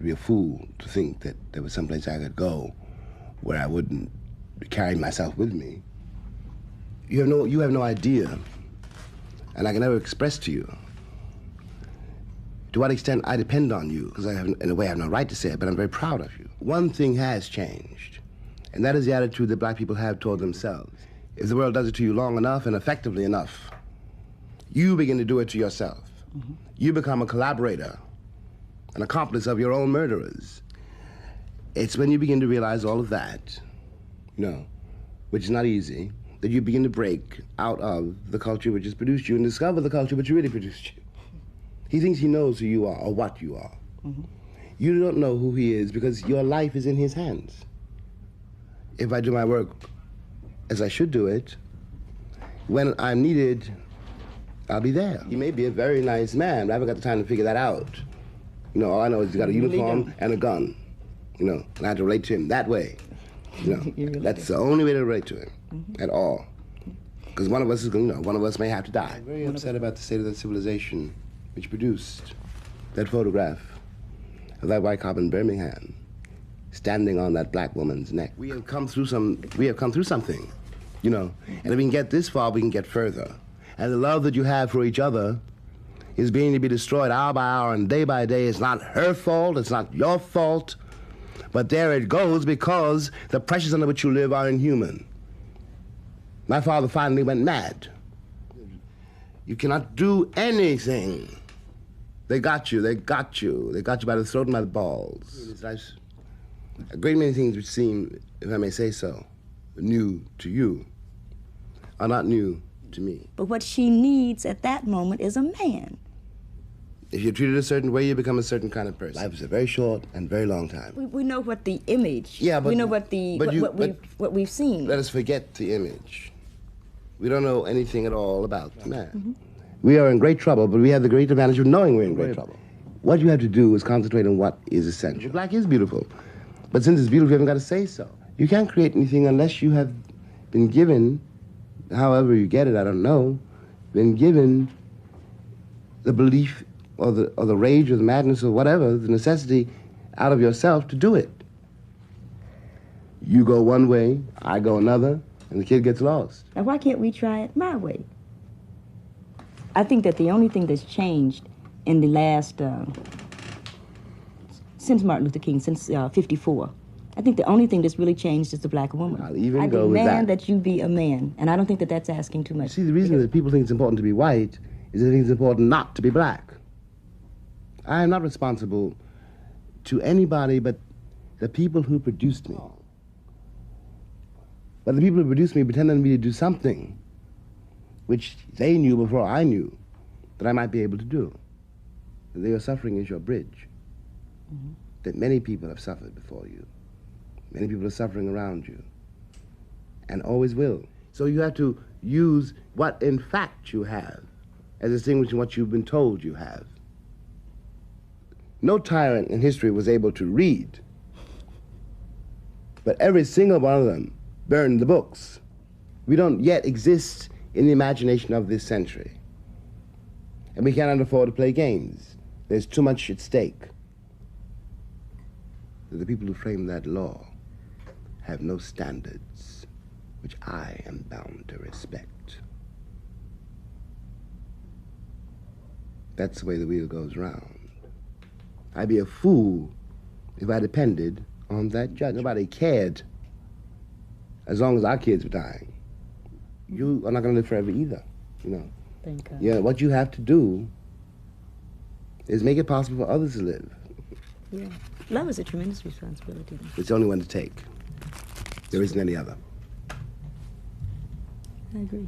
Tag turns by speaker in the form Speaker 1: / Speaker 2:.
Speaker 1: be a fool to think that there was someplace I could go where I wouldn't carry myself with me. You have no idea, and I can never express to you to what extent I depend on you, because in a way I have no right to say it, but I'm very proud of you. One thing has changed, and that is the attitude that black people have toward themselves. If the world does it to you long enough and effectively enough, you begin to do it to yourself. Mm-hmm. You become a collaborator, an accomplice of your own murderers. It's when you begin to realize all of that, which is not easy, that you begin to break out of the culture which has produced you and discover the culture which really produced you. He thinks he knows who you are or what you are. Mm-hmm. You don't know who he is because your life is in his hands. If I do my work as I should do it, when I'm needed, I'll be there. He may be a very nice man, but I haven't got the time to figure that out. All I know is he's got a uniform and a gun, and I have to relate to him that way. That's the only way to relate to him, at all. Because one of us is going, one of us may have to die. I'm very upset about the state of that civilization which produced that photograph of that white cop in Birmingham standing on that black woman's neck. We have come through something, and if we can get this far, we can get further. And the love that you have for each other is beginning to be destroyed hour by hour and day by day. It's not her fault, it's not your fault, but there it goes because the pressures under which you live are inhuman. My father finally went mad. You cannot do anything. They got you. They got you by the throat and by the balls. A great many things which seem, if I may say so, new to you are not new to me.
Speaker 2: But what she needs at that moment is a man.
Speaker 1: If you're treated a certain way, you become a certain kind of person. Life is a very short and very long time.
Speaker 2: We know what the image.
Speaker 1: Yeah, but
Speaker 2: we know what we've seen.
Speaker 1: Let us forget the image. We don't know anything at all about the man. Mm-hmm. We are in great trouble, but we have the great advantage of knowing we're in great trouble. What you have to do is concentrate on what is essential. Black is beautiful, but since it's beautiful, you haven't got to say so. You can't create anything unless you have been given, however you get it, I don't know, been given the belief or the rage or the madness or whatever, the necessity out of yourself to do it. You go one way, I go another, and the kid gets lost.
Speaker 2: Now, why can't we try it my way? I think that the only thing that's changed in the last, since Martin Luther King, since 54, I think the only thing that's really changed is the black woman.
Speaker 1: I'll even go with that.
Speaker 2: I demand that you be a man, and I don't think that that's asking too much.
Speaker 1: See, the reason that people think it's important to be white is they think it's important not to be black. I am not responsible to anybody but the people who produced me. But the people who produced me pretended on me to do something which they knew before I knew that I might be able to do. Your suffering is your bridge. Mm-hmm. That many people have suffered before you. Many people are suffering around you, and always will. So you have to use what in fact you have as distinguished from what you've been told you have. No tyrant in history was able to read, but every single one of them burned the books. We don't yet exist in the imagination of this century, and we cannot afford to play games. There's too much at stake. The people who framed that law have no standards which I am bound to respect. That's the way the wheel goes round. I'd be a fool if I depended on that judge. Nobody cared as long as our kids were dying. You are not going to live forever either,
Speaker 2: Thank God.
Speaker 1: Yeah, what you have to do is make it possible for others to live.
Speaker 2: Yeah. Love is a tremendous responsibility.
Speaker 1: It's the only one to take. There isn't any other.
Speaker 2: I agree.